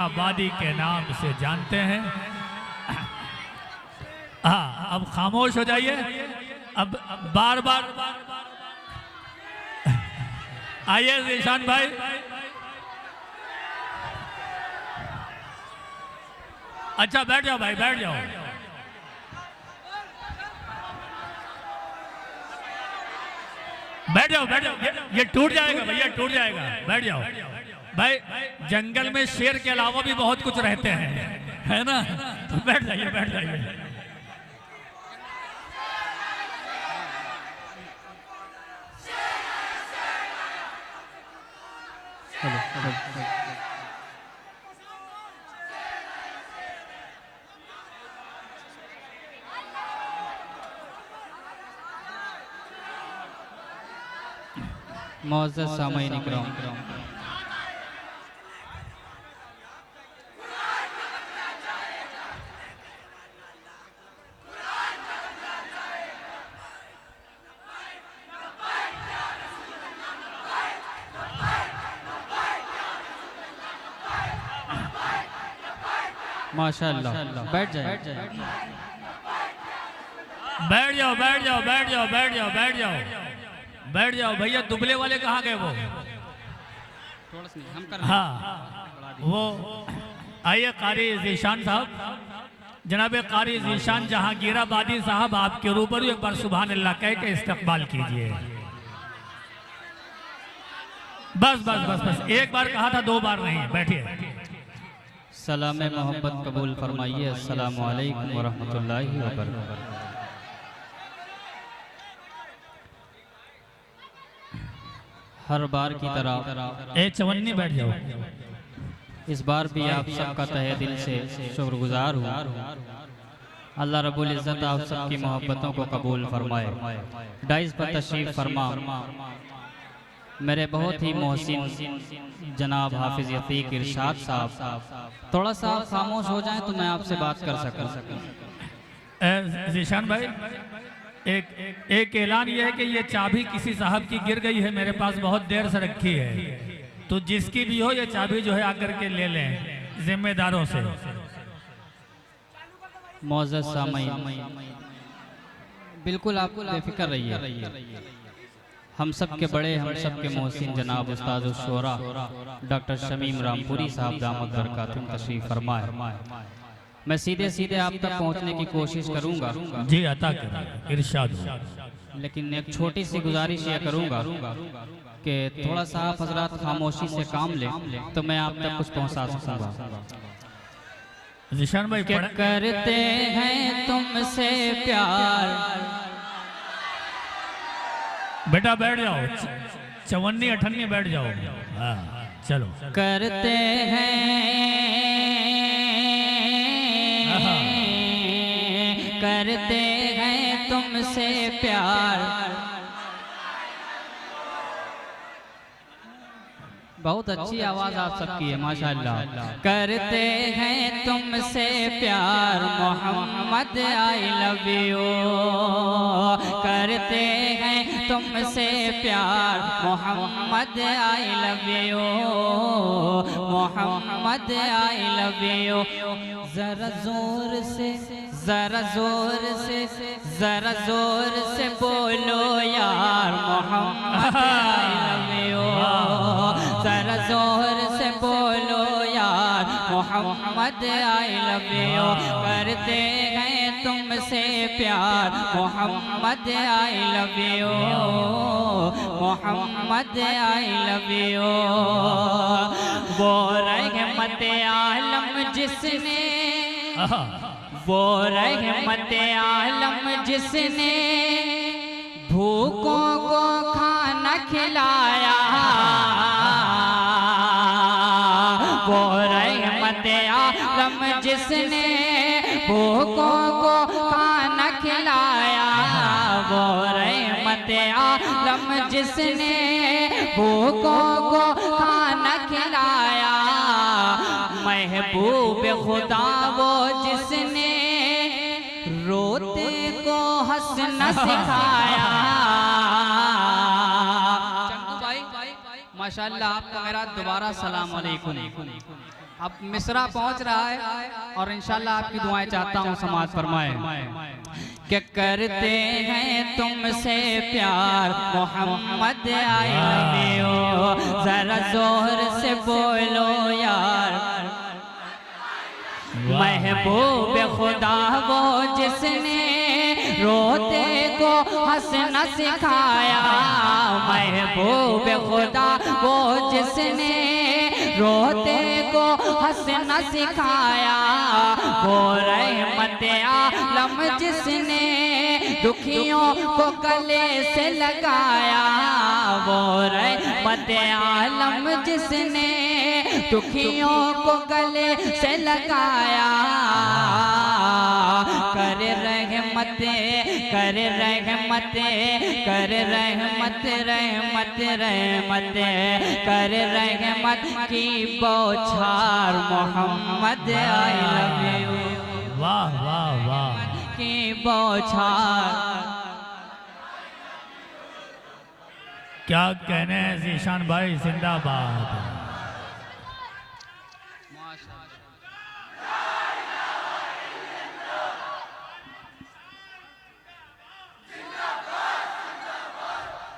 आबादी के नाम से जानते हैं। हाँ, अब खामोश हो जाइए। अब बार बार आइए ज़ीशान भाई। अच्छा बैठ जाओ भाई, बैठ जाओ। बैठ जाओ, बैठ जाओ। ये टूट जाएगा भैया, टूट जाएगा। बैठ जाओ भाई। जंगल में शेर के अलावा भी बहुत कुछ रहते हैं, है ना? तो बैठ जाइए, बैठ जाइए। मौजूद सामईन इकराम, माशाअल्लाह। बैठ जाए, बैठ जाओ, बैठ जाओ, बैठ जाओ, बैठ जाओ, बैठ जाओ, बैठ जाओ भैया। दुबले वाले कहाँ गए वो? हाँ वो आइए। कारी ज़ीशान साहब, जनाब कारी ज़ीशान जहांगीराबादी साहब, आपके रूबरू एक बार सुभान अल्लाह कह के इस्तकबाल कीजिए। बस बस बस बस, एक बार कहा था, दो बार नहीं। बैठिए। सलाम मोहब्बत कबूल फरमाइए। अस्सलामु अलैकुम व रहमतुल्लाहि व बरकातहू। हर बार की तरह ए चवन्नी बैठ जाओ। इस बार भी आप सबका तहे दिल से शुक्रगुजार हूँ। अल्लाह रब्बुल इज़्ज़त आप सबकी मोहब्बतों को कबूल फरमाए। डाइस पर तशरीफ फरमा मेरे बहुत ही मोहसिन जनाब हाफिज यतीक इरशाद साहब, थोड़ा सा खामोश हो जाएं तो मैं आपसे बात कर सकूं। ज़ीशान भाई, एक ऐलान ये है कि ये चाबी किसी साहब की गिर गई है, मेरे पास बहुत देर से रखी है, तो जिसकी भी हो ये चाबी जो है आकर के ले लें जिम्मेदारों से। मौजूद सामईन, बिल्कुल आप बेफिक्र रहिए। हम सब के बड़े, हम सब के मोहसिन जनाब उस्ताद उस-शोरा डॉक्टर शमीम रामपुरी साहब दामद बरकातुहुम तशरीफ फरमाए। मैं सीधे सीधे आप तक पहुंचने की कोशिश करूंगा। जी अता करें, इरशाद हो। लेकिन एक छोटी सी गुजारिश ये करूंगा कि थोड़ा सा आप हजरात खामोशी से काम लें तो मैं आप तक कुछ पहुंचा सकूंगा। ज़ीशान भाई, क्या करते हैं तुमसे प्यार। बेटा बैठ जाओ, चवन्नी अठन्नी बैठ जाओ। हाँ चलो। करते हैं तुमसे प्यार। बहुत अच्छी आवाज आप सबकी है माशाअल्लाह। करते हैं तुमसे प्यार मोहम्मद आई लव यू। करते हैं तुमसे प्यार Mohammad I love you. Mohammad I love you. जरा जोर से, जरा जोर से, जरा जोर से बोलो यार मोहम्मद आई लव यू। जरा जोर से बोलो यार मोहम्मद आई लव यू। करते हैं तुमसे प्यार Mohammad I love you. Mohammad I love you. वो रहमत आलम जिसने, वो रहमत आलम जिसने भूखों को खाना खिलाया। वो रहमत आलम जिसने भूखों को खाना खिलाया। वो रहमत आलम जिसने भूखों को खाना खिलाया। महबूब खुदा वो जिसने रोते को हंसना सिखाया। माशाअल्लाह, आपको मेरा दोबारा सलाम अलैकुम। अब मिसरा पहुंच रहा है और इंशाल्लाह आपकी दुआएं चाहता हूं समाज फरमाए कि करते हैं तुमसे प्यार मोहम्मद आई लव यू, जरा जोर से बोलो यार। महबूब खुदा वो जिसने रोते को हंसना सिखाया, महबूब खुदा वो जिसने रोते को हंसना सिखाया, वो रहमत आलम जिसने दुखियों को गले से लगाया, वो रहमत आलम जिसने दुखियों को गले से लगाया। कर रहमत कर रहमत कर रहमत रहमत रहमत कर रहमत की बौछार मोहम्मद आई लव यू। वाह वाह वाह की बौछार। क्या कहने हैं ज़ीशान भाई, जिंदाबाद।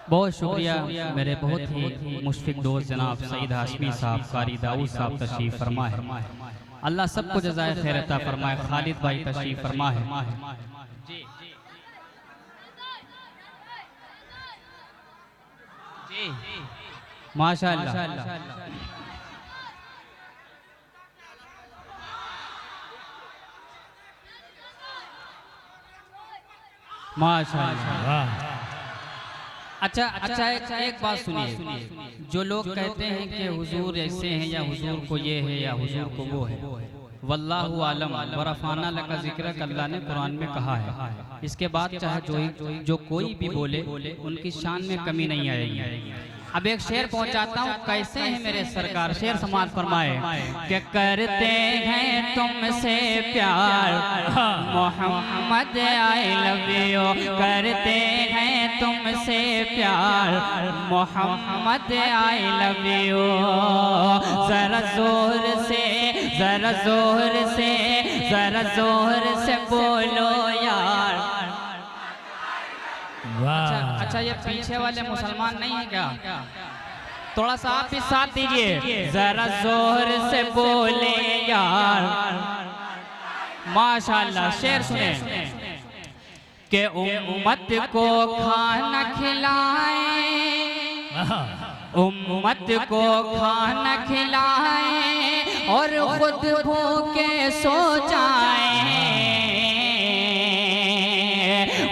बहुत शुक्रिया मेरे बहुत ही मुशफिक दोस्त जनाब सईद हाशमी साहब, कारी दाऊद साहब तशरीफ फरमा है। अल्लाह सबको जज़ाए खैर अता फरमाए। खालिद भाई तशरीफ फरमा है। माशाअल्लाह माशाअल्लाह। अच्छा अच्छा एक बात सुनिए, जो लोग कहते हैं कि हुजूर ऐसे हैं या हुजूर को ये है या हुजूर को वो है, वल्लाहु आलम वरफाना लका ज़िक्र अल्लाह ने कुरान में कहा है। इसके बाद चाहे जो कोई भी बोले उनकी शान में कमी नहीं आएगी। अब एक शेर पहुंचाता हूँ, कैसे हैं मेरे सरकार, शेर समाज फरमाए कि करते हैं तुमसे प्यार मोहम्मद आई लव यू, करते हैं तुमसे प्यार मोहम्मद आई लव यू, जरा जोर से जरा जोर से जरा जोर से बोलो यार। अच्छा ये पीछे वाले मुसलमान नहीं है क्या? थोड़ा सा आप भी साथ दीजिए, जरा जोर से बोले यार। माशाल्लाह। शेर सुने कि उम्मत को खाना खिलाए, उम्मत को खाना खिलाए और खुद भूखे सो जाए,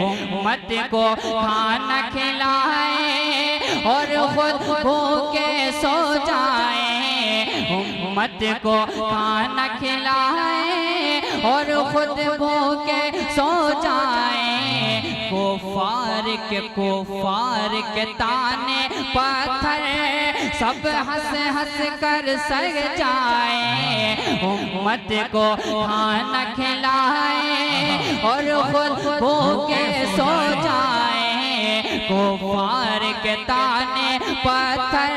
उम्मत को खाना खिलाए और खुद भूखे सो जाए, उम्मत को खाना खिलाए और खुद भूखे सो जाए। कुफार के ताने पत्थर सब हंस हंस कर सग जाए, उम्मत को खाना खिलाए और खुद भूखे सो जाए। कुफार के ताने पत्थर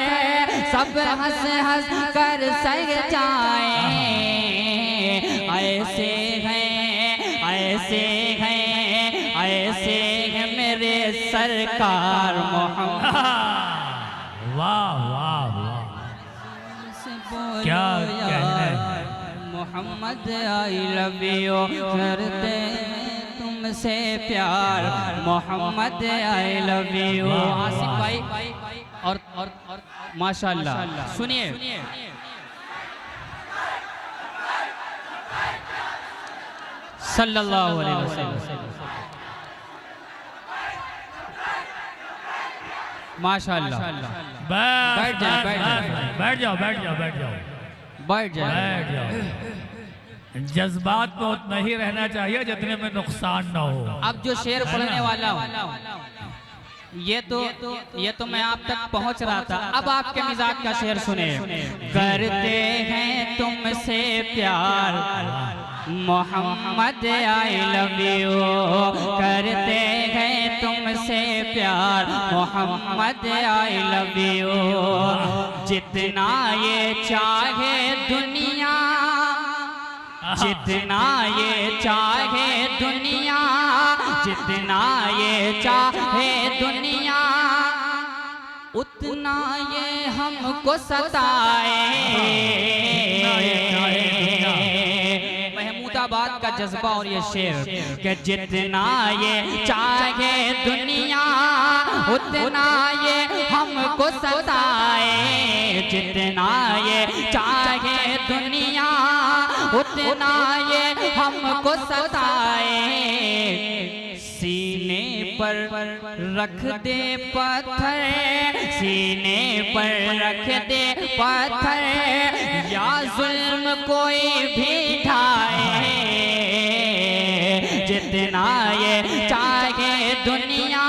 सब हंस हंस कर सग जाए। ऐसे हैं ऐसे हैं ऐसे हैं मेरे सरकार मोहम्मद। वाह वाह वाह, क्या कहने मोहम्मद आई लव यू, करते तुमसे प्यार Mohammad I love you. Asif भाई और माशाअल्लाह सुनिए, सल्लल्लाहु अलैहि वसल्लम। माशाअल्लाह। बैठ जाओ बैठ जाओ बैठ जाओ बैठ जाओ बैठ जाओ बैठ जाओ बैठ जाओ। जज्बात में उतना ही रहना चाहिए जितने में नुकसान ना हो। अब जो शेर पढ़ने वाला हूँ ये तो मैं आप तक पहुंच रहा था। अब आपके मिजाज का शेर सुने। करते हैं तुमसे प्यार मोहम्मद आई लव यू, करते हैं तुमसे प्यार मोहम्मद आई लव यू। जितना ये चाहे दुनिया जितना ये चाहे दुनिया, जितना ये चाहे दुनिया, उतना ये हमको सताए। महमूदाबाद का जज्बा और ये शेर कि जितना ये चाहे दुनिया, उतना ये हमको सताए। जितना ये चाहे दुनिया, उतना ये हमको सताए। सीने पर रख दे पत्थर, सीने पर रख दे पत्थर, या जुल्म कोई भी ढाए। जितना ये चाहे दुनिया,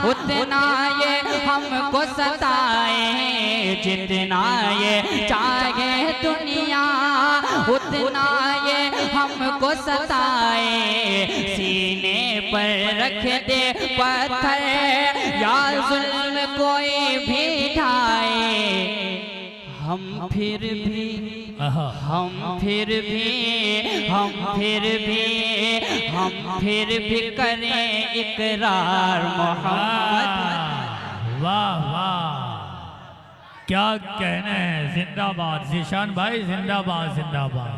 उतना ये हमको सताए। जितना ये चाहे दुनिया, उतना ये हमको सताए। सीने पर रख दे पत्थर, या जुल्म कोई भी ढाए। हम फिर भी, हम फिर भी, हम फिर भी, हम फिर भी करें इकरार मोहम्मद। वाह वाह, क्या कहना है। जिंदाबाद ज़ीशान भाई, जिंदाबाद जिंदाबाद,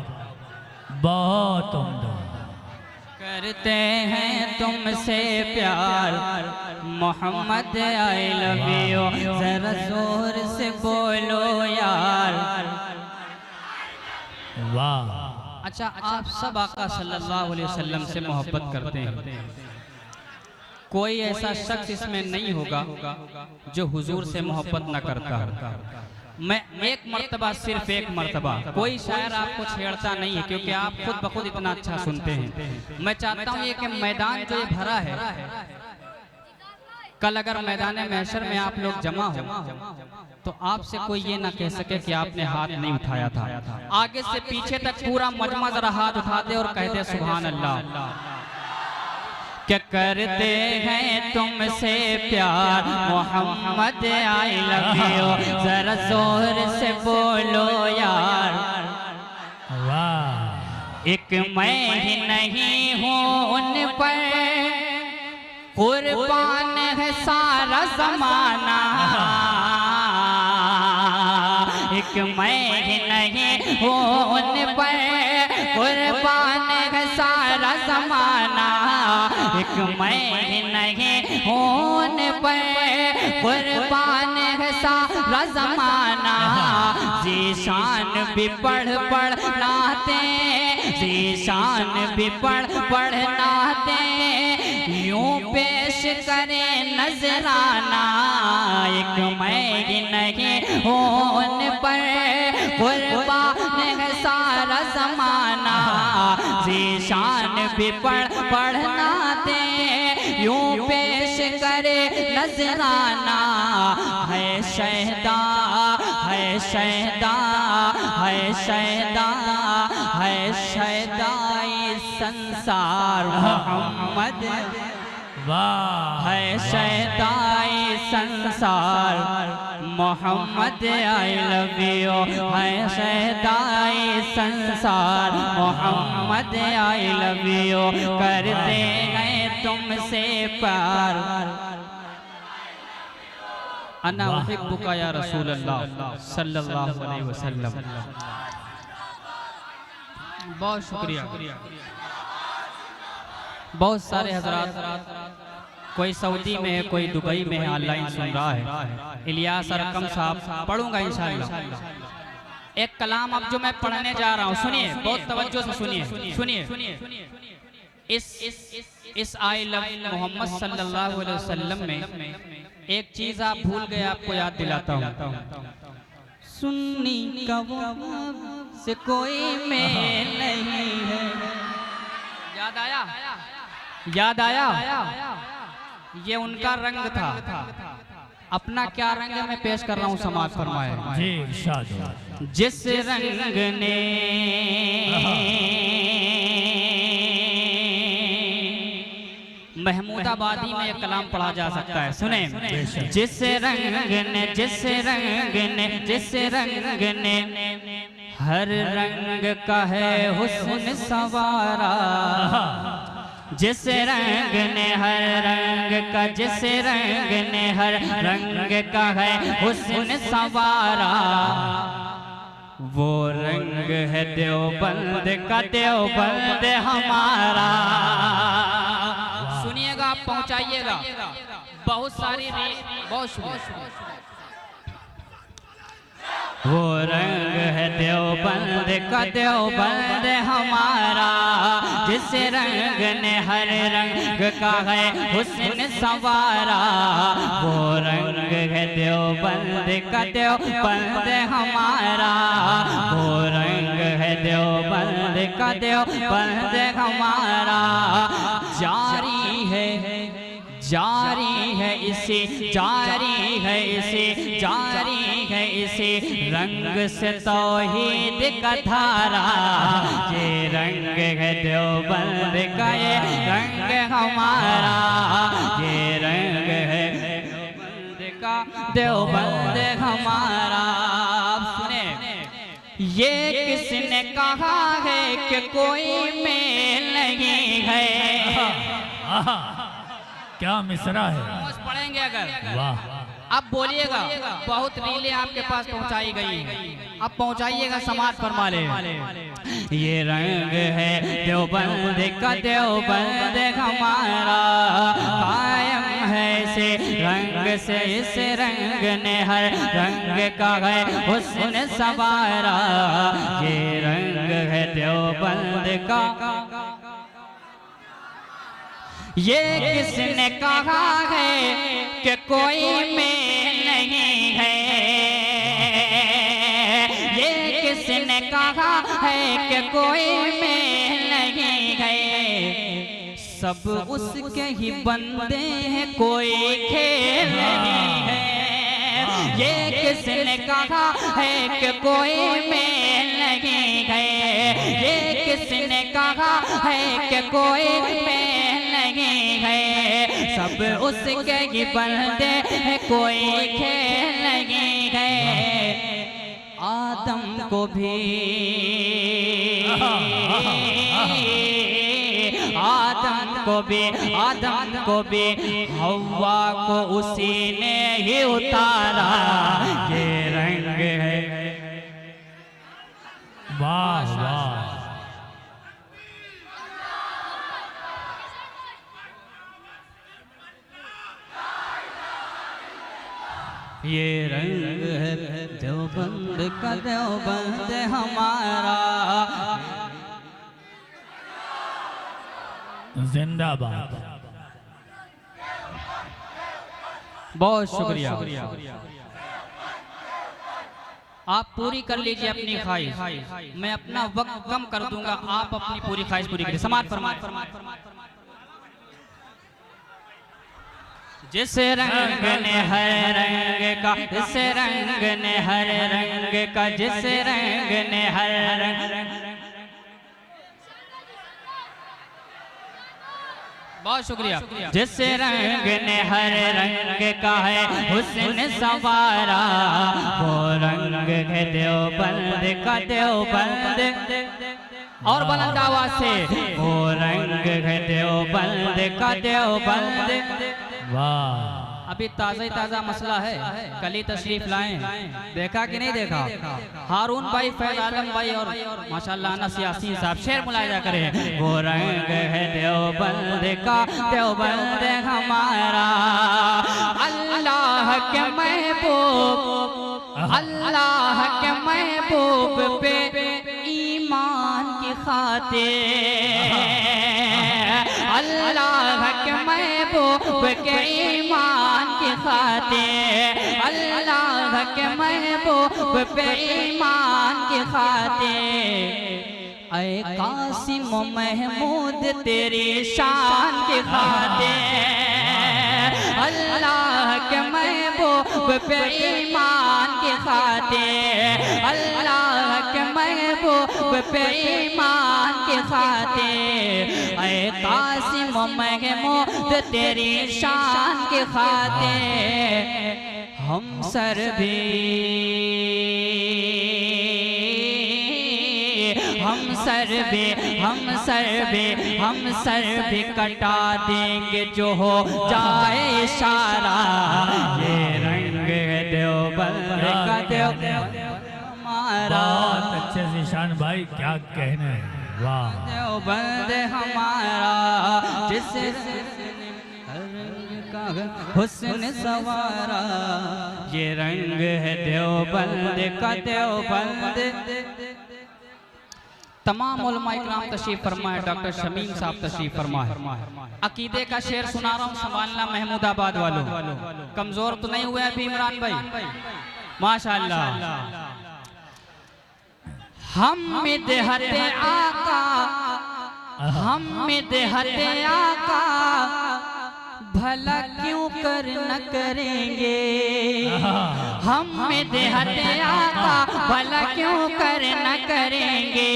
बहुत उम्दा। करते हैं तुमसे प्यार मोहम्मद, आई लव यू, जरा जोर से बोलो यार। वाह। अच्छा, आप सब आका सल्लल्लाहु अलैहि वसल्लम से मोहब्बत करते हैं। कोई ऐसा शख्स इसमें नहीं होगा जो हुजूर से मोहब्बत न करता। मैं एक मर्तबा, सिर्फ एक मर्तबा, कोई शायर आपको छेड़ता नहीं है, क्योंकि आप खुद ब खुद इतना अच्छा सुनते हैं। मैं चाहता हूँ ये कि मैदान जो ये भरा है, कल अगर मैदान महशर में आप लोग जमा हो तो आपसे कोई ये ना कह सके कि आपने हाथ नहीं उठाया था। आगे से पीछे तक पूरा मजमा जरा हाथ उठा दे और कह दे सुभान अल्लाह। क्या करते हैं तुमसे प्यार मोहम्मद, आई लव यू, जरा जोर से बोलो यार। वाह। एक मैं ही नहीं हूँ उन पर, कुर्बान है सारा जमाना। एक मैं ही नहीं हूँ उन पर, कुर्बान है सारा जमाना। एक मैं ही नहीं हूँ उन पर, कुर्बान है सारा जमाना। ज़ीशान भी पढ़ पढ़ नाते, ज़ीशान भी पढ़ पढ़ नाते, यूं पेश करे नजराना। एक मैं ही नहीं हूँ उन पर, कुर्बान है सारा जमाना। ज़ीशान भी पढ़ पढ़ना दे, यूं पेश करे नजराना। है शहदा, है शहदा, है शहदा, है शहदाई संसार मोहम्मद। वाह। है शहदाई संसार मोहम्मद, आई लव यू, है शहदाई संसार मोहम्मद, आई लव यू। करते हैं तुमसे प्यार, अना उहिब्बुका या रसूल अल्लाह सल्लल्लाहु अलैहि वसल्लम। बहुत शुक्रिया। बहुत सारे हजरात, कोई सऊदी में है, कोई दुबई में है, ऑनलाइन सुन रहा है। इलियास अरकम साहब, पढ़ूंगा इंशाअल्लाह एक कलाम अब जो मैं पढ़ने जा रहा हूँ, सुनिए बहुत तवज्जो से सुनिए, सुनिए। इस आई लव मोहम्मद सल्लल्लाहु अलैहि वसल्लम में एक चीज आप भूल गए, आपको याद दिलाता हूँ। सुन्नी कौम से कोई मेल नहीं है। याद आया? याद आया? ये उनका रंग था, अपना क्या रंग है मैं पेश कर रहा हूँ, समाज फरमाए जी इरशाद। जिस रंग ने महमूदाबादी में एक कलाम पढ़ा जा सकता है, सुने। जिस रंग ने, जिस रंग ने, जिस रंग ने हर रंग का है हुस्न संवारा, जिस रंग ने हर रंग का, जिस रंग ने हर रंग का है हुस्न संवारा, वो रंग है देवबंद का, देवबंद हमारा। सुनिएगा, आप पहुंचाइएगा। बहुत सारी बहुत शुक्रिया। वो रंग है देवबंद का, देवबंद हमारा, जिस रंग ने हर रंग का है हुस्न संवारा, वो रंग है देवबंद का, देवबंद हमारा, वो रंग है देवबंद का, देवबंद हमारा। जारी है, जारी है इसी, जारी है इसी, जारी है इसी रंग से तौहीद का धारा, ये रंग है देवबंद का, ये रंग हमारा, ये रंग है देवबंद का, देवबंद हमारा। आप सुने, ये किसने कहा है कि कोई मेल नहीं है? क्या मिसरा है, पढ़ेंगे अगर। वाह। अब बोलिएगा, बहुत रीलें आपके पास पहुंचाई गई, अब पहुंचाइएगा, समाज फरमा ले। ये रंग है देवबंद का, देवबंद हमारा, कायम है इसे रंग से, इस रंग ने हर रंग का है हुस्न संवारा, ये रंग है देवबंद का। ये किसने कहा है कि कोई मेल नहीं है? ये किसने कहा है कि कोई मेल नहीं है? सब उसके ही बंदे हैं, कोई खेल नहीं है। ये किसने कहा है कि कोई मेल नहीं है? ये किसने कहा है कि कोई मेल नहीं है? सब उसके ही बंदे हैं, कोई खेल नहीं है। आदम को भी, आदम को भी, आदम को भी हव्वा को उसी ने ही उतारा, ये रंग है। वाह वाह। ये रंग है देवबंद का, देवबंद हमारा। जिंदाबाद। बहुत शुक्रिया। आप पूरी कर लीजिए अपनी ख्वाहिश, मैं अपना वक्त कम कर दूंगा, आप अपनी पूरी ख्वाहिश पूरी करिए। समाज फरमा। जिस रंग ने हर रंग का, जिस रंग ने हर रंग का, जिस रंग ने हर रंग। बहुत शुक्रिया। जिस रंग ने हर रंग का है हुस्न संवारा, वो रंग है देवबंद का, देवबंद। और बुलंद आवाज से, वो रंग है देवबंद का, देवबंद। वाह। अभी ताज़ा ही ताज़ा मसला है, कल ही तशरीफ लाएं, देखा कि नहीं देखा? हारून भाई, फैज आलम भाई और माशाल्लाह अनस यासीन साहब शेर मुलाहिजा करें। वो रंग है देवबंद का, देवबंद हमारा, अल्लाह के महबूब, अल्लाह के महबूब पे ईमान की खातिर, अल्लाह के महबूब के ईमान की खातिर, अल्लाह के महबूब पे ईमान की खातिर, ऐ कासिम महमूद तेरी शान की खातिर, अल्लाह के महबूब पे ईमान की खातिर, अल्लाह के महबूब पे ईमान की खातिर, ऐ कासिम महमूद तेरी शान की खातिर, हम सर भी हम सर भी कटा देंगे जो हो जाए इशारा। ये रंग है देवबंद का हमारा। बहुत अच्छे से शान भाई, क्या कहने, वाह। देवबंद हमारा जिसे हुस्न सवारा। ये रंग है देवबंद का देवबंद। तमाम उलमा इकराम तशरीफ फरमाए, डॉक्टर शमीम साहब तशरीफ फरमाए। अकीदे का शेर सुना रहा हूँ, संभालना महमूदाबाद वालों। कमजोर तो नहीं हुए अभी इमरान भाई? माशाअल्लाह। हम देहते आका, हम देहते आका, भला क्यों कर न करेंगे। हम देहते आका, भला क्यों कर न करेंगे।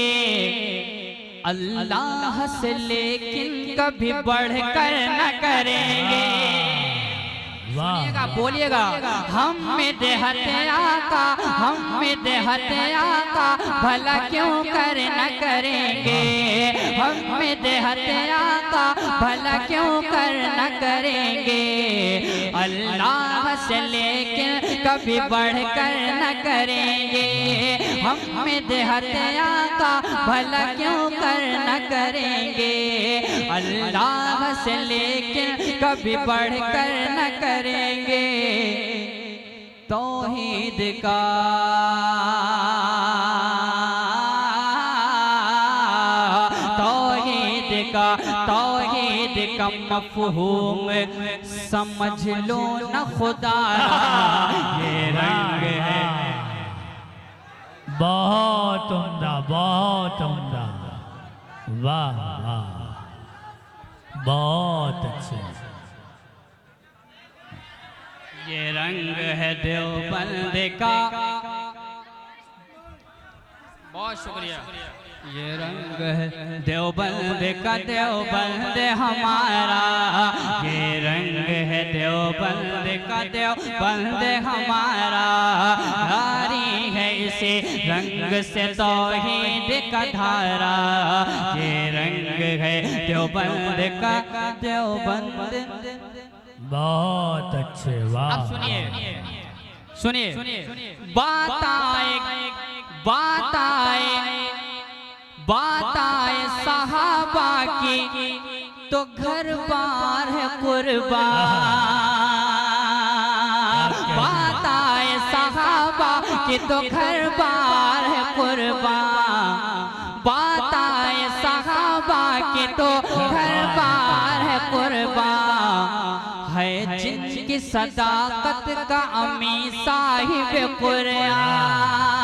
अल्लाह से लेकिन कभी बढ़कर न करेंगे। सुनिएगा, बोलिएगा। हम देहते आका, हम देहते आका, भला क्यों कर न करेंगे। हम देहते आका, भला क्यों कर न करेंगे। अल्लाह से लेकिन कभी बढ़कर न करेंगे। हम देहते आका, भला क्यों कर न करेंगे। अल्लाह से लेकिन कभी बढ़कर न करेंगे। तौहीद का मफ़हूम समझ लो न खुदा। ये रंग है। बहुत उम्दा, बहुत उम्दा, वाह वाह, बहुत अच्छे। ये रंग है देवबंद का। बहुत शुक्रिया। ये रंग है देवबंद का, देवबंद हमारा। ये रंग है देवबंद का, देवबंद हमारा। धारी है इसे रंग से तौहीद का धारा। ये रंग है देवबंद का, देवबंद। बहुत अच्छे, वाह। अब सुनिए, बात आए सहाबा की तो घर बार है कुर्बान। बात आए सहाबा की तो घर बार है कुर्बान। बात आए सहाबा की तो घर बार है कुर्बान। है जिनकी सदाकत का अमी साहिब कुरान।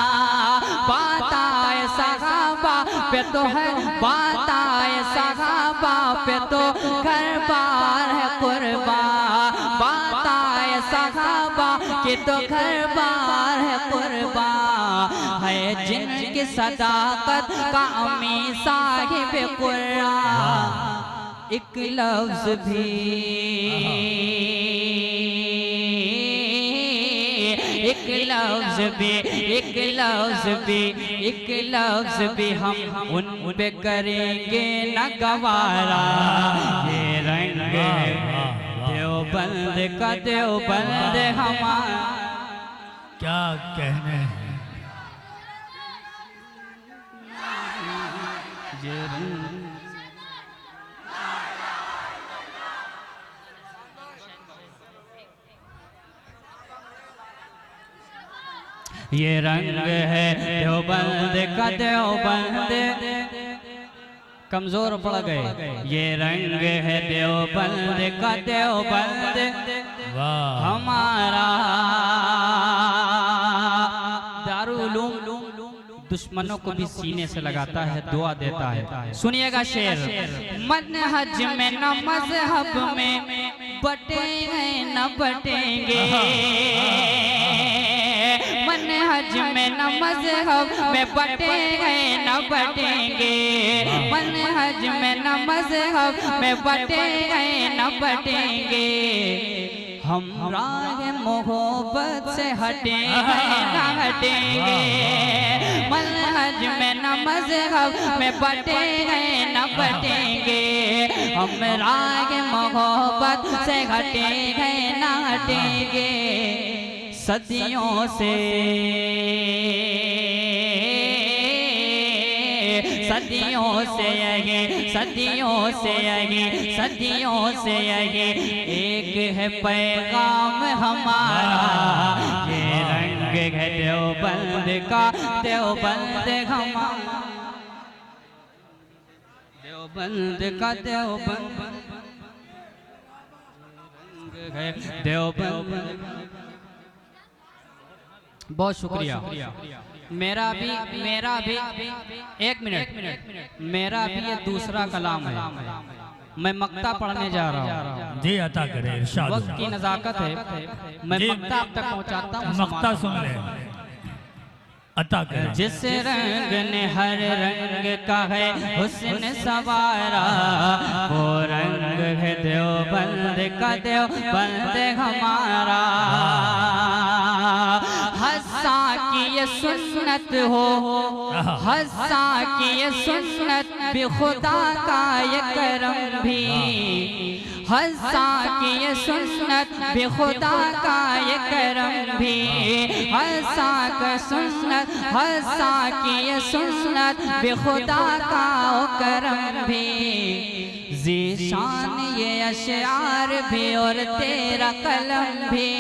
बात आए सहाबा पे तो है, बात आए सहाबा पे तो घर बार है कुर्बान। बात आए सहाबा की तो घर बार है कुर्बान। है जिनकी सदाकत का अमी साहिब कुरान। एक लफ्ज भी, एक लफ्ज भी, एक लफ्ज भी, एक लफ्ज भी हम उन पे करेंगे न गवारा। ये रंग है देवबंद का, देवबंद हमारा। क्या कहने हैं। ये रंग ये रंग है देवबंद का, देवबंद। कमजोर पड़ गए। ये रंग है देवबंद का, देवबंद हमारा। दारुल उलूम दुश्मनों को भी सीने से लगाता है, दुआ देता है। सुनिएगा शेर। मनहज में न मजहब में बटे हैं न बटेंगे। मनहज में न मजहब में बटे हैं न बटेंगे। मनहज में न मजहब में बटे हैं न बटेंगे। हम राह मोहब्बत से हटेंगे ना हटेंगे, मनहज में न मज़हब में बटेंगे न बटेंगे, हम राह मोहब्बत से हटेंगे ना हटेंगे। सदियों से सदियों से यही सदियों से यही सदियों से यही एक है पैगाम हमारा, ये रंग है देवबंद का, देवबंद हमारा, देवबंद का देवबंद रंग है देवबंद। बहुत शुक्रिया। मेरा भी एक मिनट, मेरा भी ये दूसरा कलाम है, मैं मक्ता पढ़ने जा रहा हूँ। जी अता करें, इरशाद। वक्त की नज़ाकत है, मैं मक्ता आप तक पहुँचाता हूँ। मक्ता सुन ले, अता करें। जिस रंग ने हर रंग का है हुस्न सवारा, वो रंग है देवबंद का, देवबंद हमारा। हस्सा की ये सुन्नत हो, हस्सा की ये सुन्नत भी खुदा का ये करम भी, हस्सा की ये सुन्नत भी खुदा का ये करम भी, हस्सा का सुन्नत, हस्सा की ये सुन्नत भी खुदा का वो करम भी। ज़ीशान ये अशआर भी और तेरा कलम भी।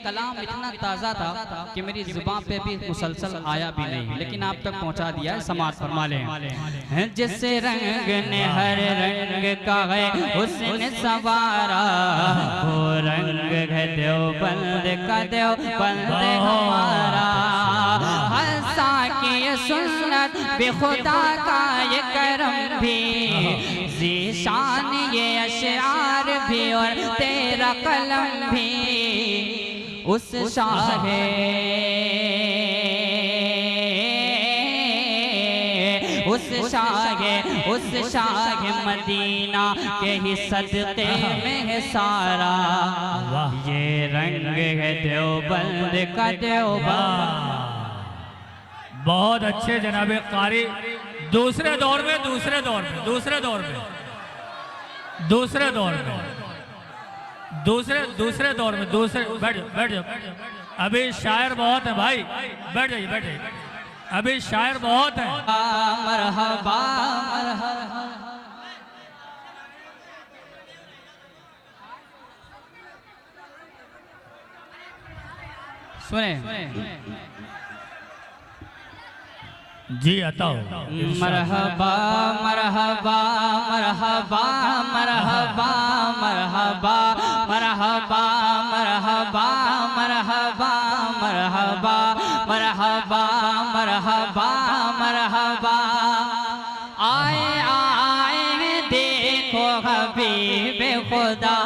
कलाम इतना ताज़ा था कि मेरी ज़ुबान पे भी मुसलसल आया भी नहीं, लेकिन आप तक पहुंचा दिया है, समाज फरमा लें। जिस रंग ने हर रंग का है हुस्न सवारा, वो रंग है देवबंद का, देवबंद हमारा। हस्सा की ये सुन्नत भी खुदा का ये करम भी, ज़ीशान ये अशआर भी और तेरा कलम भी। उस शाह मदीना के ही सदक़े में है सारा, ये रंग है देवबंद का, देवबंद। बहुत अच्छे जनाबे कारी। दूसरे दौर में दूसरे दौर में दूसरे दौर में दूसरे दौर में दूसरे दौर में दूसरे बैठ जाओ। अभी शायर बहुत है भाई, बैठ जाइए बैठ जाइए, अभी शायर बहुत है। मरहबा मरहबा सुने जी अताओ। मरहबा मरहबा मरहबा मरहबा मरहबा मरहबा मरहबा मरहबा मरहबा मरहबा मरहबा मरहबा। आए आए देखो हबीब खुदा,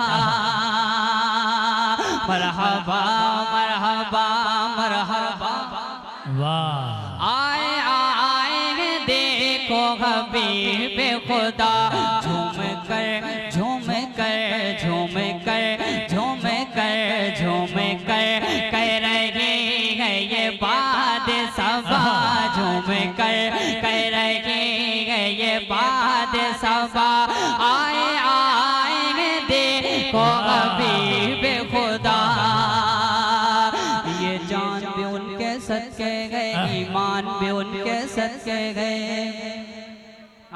मरहबा मरहबा मरहबा। वाह। आए आए देखो हबीब खुदा, झूम कर झूम कर झूम कर झूम कर झूम कर कह रही है ये बात सबा, झूम कर कह रही है ये बात सबा। आए आए देखो हबीब खुदा, ये जान भी उनके सदके गए, ईमान भी उनके सदके गए।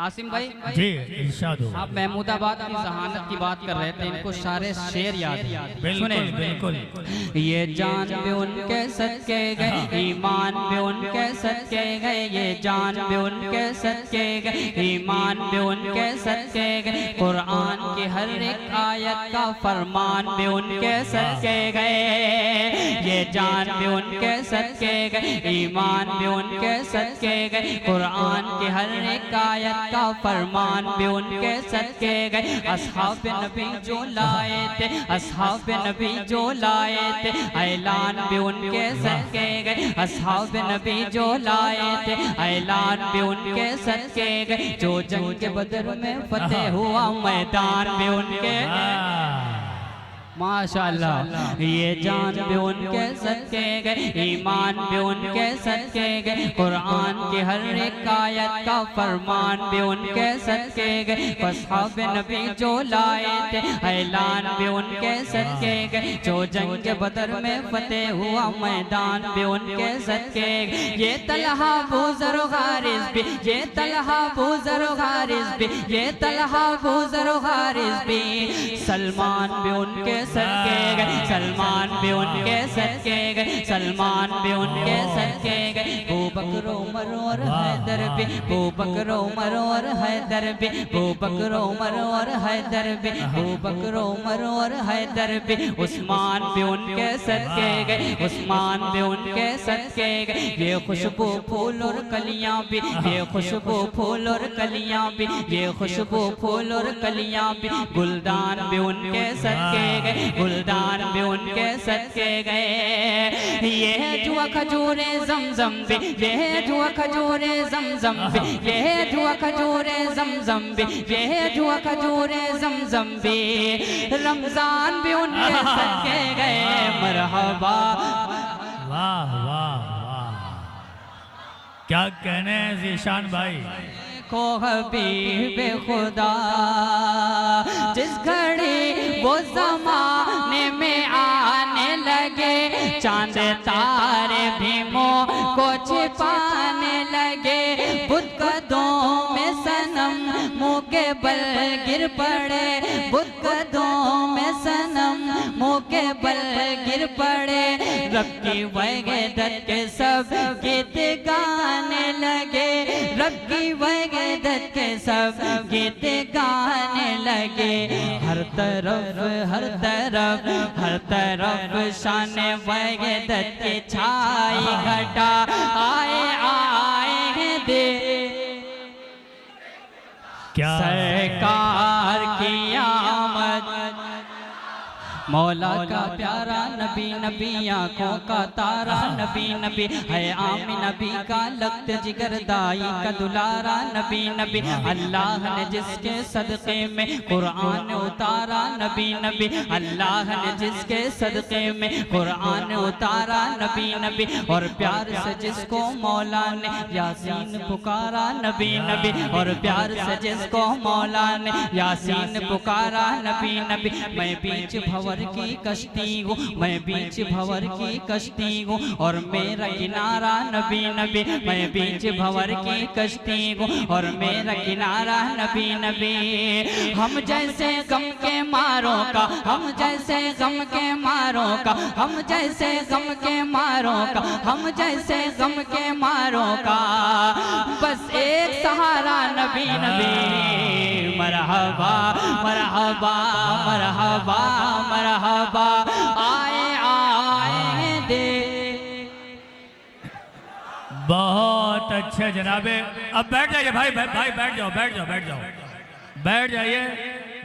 आसिम भाई जी इरशाद हो। आप महमूदाबाद की जहानत की बात कर रहे थे, इनको सारे शेर याद है, सुने बिल्कुल। ये जान भी उनके सदके गए, ईमान भी उनके सदके गए, ये जान भी उनके सदके गए, ईमान भी उनके सदके गए। कुरान की हर एक आयत का फरमान भी उनके सदके गए, ये जान भी उनके सदके गए, ईमान भी उनके सदके गए। कुरान की हर एक आयत का फरमान भी उनके सदके गए। अस्हाब नबी जो लाए थे, अस्हाब नबी जो लाए थे, ऐलान भी उनके सदके गए। अस्हाब नबी जो लाए थे, ऐलान भी उनके सदके गए। जो जंग के बदर में फतेह हुआ मैदान भी उनके, माशाअल्लाह। ये जान भी उनके सदके गए, ईमान भी उनके सदके गए, कुरान की हर एक आयत का फरमान भी उनके सदके गए, असहाब नबी जो लाए थे ऐलान भी उनके सदके गए, जो जंग बदर में फतेह हुआ मैदान भी उनके सदके गए। ये तलहा बूज़र हारिस भी, ये तलहा बूज़र हारिस भी, ये तलहा बूज़र हारिस भी, सलमान भी उनके सदके गए, सलमान भी उनके सदके गए, सलमान भी उनके सदके गए। अबू बकर उमर और हैदर भी, अबू बकर उमर और हैदर भी, अबू बकर उमर और हैदर भी, अबू बकर उमर और हैदर भी, उस्मान भी उनके सदके गए, उस्मान भी उनके सदके गए। ये खुशबू फूल और कलियां भी, ये खुशबू फूल और कलियां भी, ये खुशबू फूल और कलियां भी, गुलदान भी उनके सदके गए, गुलदान भी उनके सदके गए। ये जुआ खजूरे जमजम भी, ये जुआ खजूरे जमजम भी, ये जुआ खजूरे जमजम भी, ये जुआ खजूरे जमजम भी, रमजान भी उनके सदके गए। मरहबा। वाह वाह वाह, क्या कहने हैं ज़ीशान भाई। को हबीबे खुदा जिस घड़ी वो ज़माने में आने लगे, चांद तारे भी मोह को छिपाने लगे, बुत कदों में सनम मुँह के बल गिर पड़े, बुत कदों में सनम मुँह के बल गिर पड़े, रब की वहदत के सब गीत गाने लगे, रब की वहदत के सब गीत गाने लगे। हर तरफ हर तरफ हर तरफ शान वहदत की छाई घटा, आए आए दे क्या सरकार की आमद। मौला का प्यारा नबी, नबी आँखों का तारा नबी, नबी है आमी नबी का लख्त जिगर दाई का दुलारा नबी, नबी अल्लाह ने जिसके सदक़े में कुरान उतारा नबी, नबी अल्लाह ने जिसके सदक़े में कुरान उतारा नबी, नबी और प्यार से जिसको मौला ने यासीन पुकारा नबी, नबी और प्यार से जिसको मौला ने यासीन पुकारा नबी, नबी। मैं बीच भंवर की कश्ती हूँ, मैं बीच भंवर की कश्ती हूँ और मेरा किनारा नबी, नबी मैं बीच भंवर की कश्ती हूँ और मेरा किनारा नबी, नबी। हम जैसे गम के मारों का, हम जैसे गम के मारों का, हम जैसे गम के मारों का, हम जैसे गम के मारों का, बस एक सहारा नबी, नबी। मरहबा मरहबा मरहबा मरहबा, आए आए दे। बहुत अच्छे जनाबे। अब बैठ जाइए भाई, भाई बैठ जाओ, बैठ जाओ, बैठ जाओ, बैठ जाइए।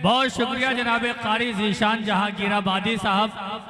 बहुत शुक्रिया जनाबे कारी ज़ीशान जहांगीराबादी साहब।